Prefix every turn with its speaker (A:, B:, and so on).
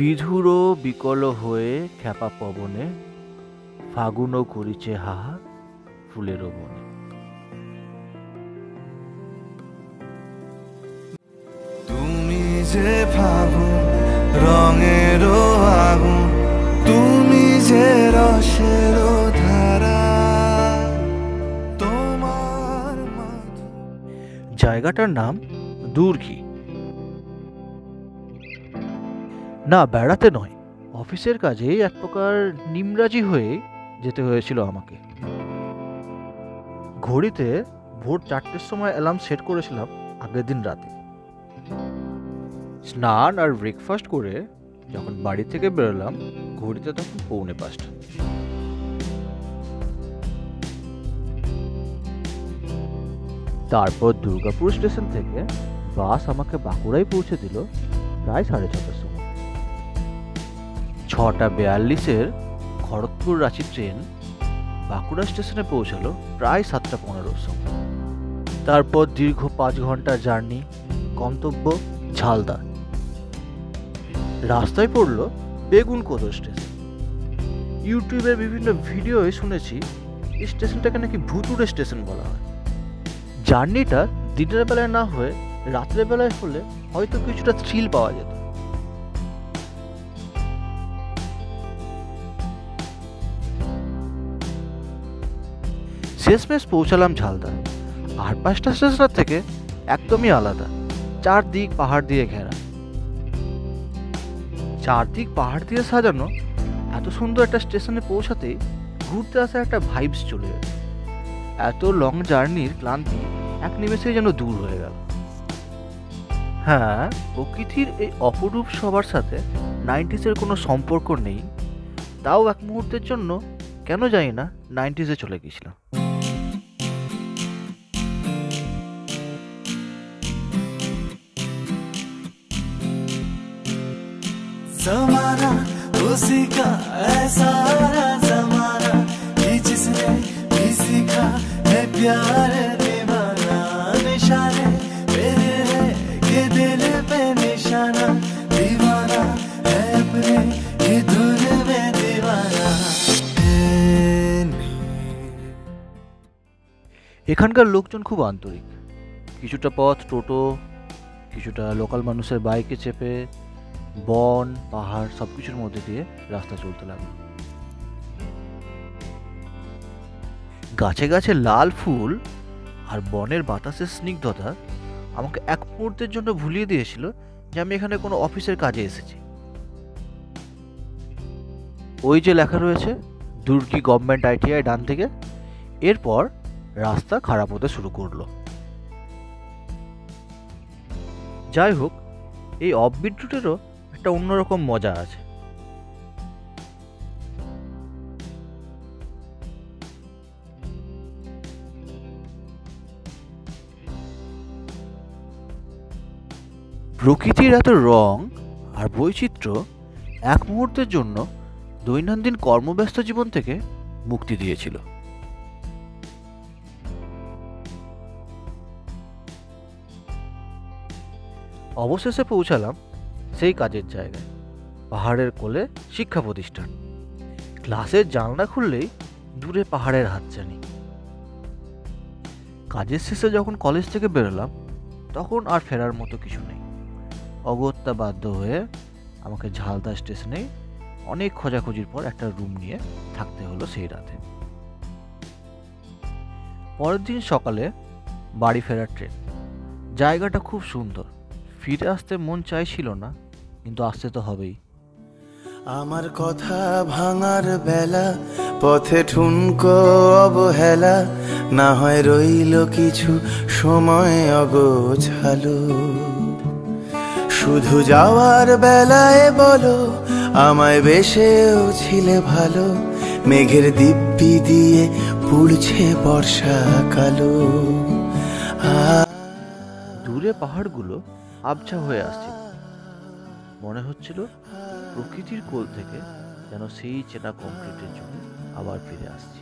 A: বিধুর বিকল হয়ে খ্যাপা পবনে ফাগুনও করিছে হাহা ফুলের বনে।
B: তুমি যে ফাগুন রঙের আগুন, তুমি যে রসের ধারা, তোমার
A: জায়গাটার নাম দুর্গি। না, বেড়াতে নয়, অফিসের কাজে এক প্রকার নিমরাজি হয়ে যেতে হয়েছিল আমাকে। ঘড়িতে ভোর 4টের সময় অ্যালার্ম সেট করেছিলাম আগের দিন রাতে। স্নান আর ব্রেকফাস্ট করে যখন বাড়ি থেকে বেরোলাম ঘড়িতে তখন 4:45। তারপর দুর্গাপুর স্টেশন থেকে বাস আমাকে বাঁকুড়ায় পৌঁছে দিল প্রায় 6:30টার সময়। 6:42-এর খড়গপুর রাঁচি ট্রেন বাঁকুড়া স্টেশনে পৌঁছালো প্রায় 7:15-র সময়। তারপর দীর্ঘ 5 ঘন্টার জার্নি, গন্তব্য ঝালদা। রাস্তায় পড়লো বেগুনকোদর স্টেশন। ইউটিউবের বিভিন্ন ভিডিওয় শুনেছি এই স্টেশনটাকে নাকি ভুতুড়ে স্টেশন বলা হয়। জার্নিটা দিনের বেলায় না হয়ে রাত্রের বেলায় হলে হয়তো কিছুটা থ্রিল পাওয়া যেত। শেষমেশ পৌঁছালাম ঝালদা। আর 5টা স্টেশনের থেকে একদমই আলাদা, চারদিক পাহাড় দিয়ে ঘেরা। চারদিক পাহাড় দিয়ে সাজানো এত সুন্দর একটা স্টেশনে পৌঁছাতেই ঘুরতে আসা একটা ভাইবস চলে এলো। এত লং জার্নির ক্লান্তি এক নিমেষেই যেন দূর হয়ে গেল। হ্যাঁ, প্রকৃতির এই অপরূপ সবার সাথে 90s-এর কোনো সম্পর্ক নেই, তাও এক মুহূর্তের জন্য কেন জানি না 90s-এ চলে গেছিলাম।
B: ज़माना उसी का ऐसा ज़माना कि जिसने भी सीखा है प्यार दीवाना। निशाने मेरे है कि दिल पे निशाना, दीवाना है अपने ही धुन में दीवाना।
A: এখানকার লোকজন খুব আন্তরিক। কিছুটা পথ টোটো, কিছুটা লোকাল মানুষের বাইকে চেপে বন পাহাড় সবকিছুর মধ্যে দিয়ে রাস্তা চলতে লাগলো। গাছে গাছে লাল ফুল আর বনের বাতাসের স্নিগ্ধতা আমাকে এক মুহূর্তের জন্য ভুলিয়ে দিয়েছিল যে আমি এখানে কোনো অফিসের কাজে এসেছি। ওই যে লেখা রয়েছে দুর্গি গভর্নমেন্ট ITI ডান থেকে, এরপর রাস্তা খারাপ হতে শুরু করলো। যাই হোক, এই অফবিট রুটেরও একটা অন্যরকম মজা আছে। প্রকৃতির এত রং আর বৈচিত্র্য এক মুহূর্তের জন্য দৈনন্দিন কর্মব্যস্ত জীবন থেকে মুক্তি দিয়েছিল। অবশেষে পৌঁছালাম সেই কাজের জায়গায়, পাহাড়ের কোলে শিক্ষা প্রতিষ্ঠান। ক্লাসের জানলা খুললেই দূরে পাহাড়ের হাতছানি। কাজের শেষে যখন কলেজ থেকে বেরোলাম তখন আর ফেরার মতো কিছু নেই। অগত্যা বাধ্য হয়ে আমাকে ঝালদা স্টেশনে অনেক খোঁজাখুঁজির পর একটা রুম নিয়ে থাকতে হলো সেই রাতে। পরের দিন সকালে বাড়ি ফেরার ট্রেন। জায়গাটা খুব সুন্দর, ফিরে আসতে মন চাইছিল না, কিন্তু আসতে তো হবেই।
B: আমার কথা ভাঙার বেলা, পথে ঠুনকো অবহেলা, না হয় রইল কিছু সময় অগোছালো। শুধু যাওয়ার বেলায় বলো আমায় বেশেও ছিলে ভালো, মেঘের দিব্যি দিয়ে পুড়ছে বর্ষাকালো।
A: দূরে পাহাড়গুলো আবছা হয়ে আসছিল, মনে হচ্ছিল প্রকৃতির কোল থেকে যেন সেই চেনা কংক্রিটের জন্য আবার ফিরে আসছে।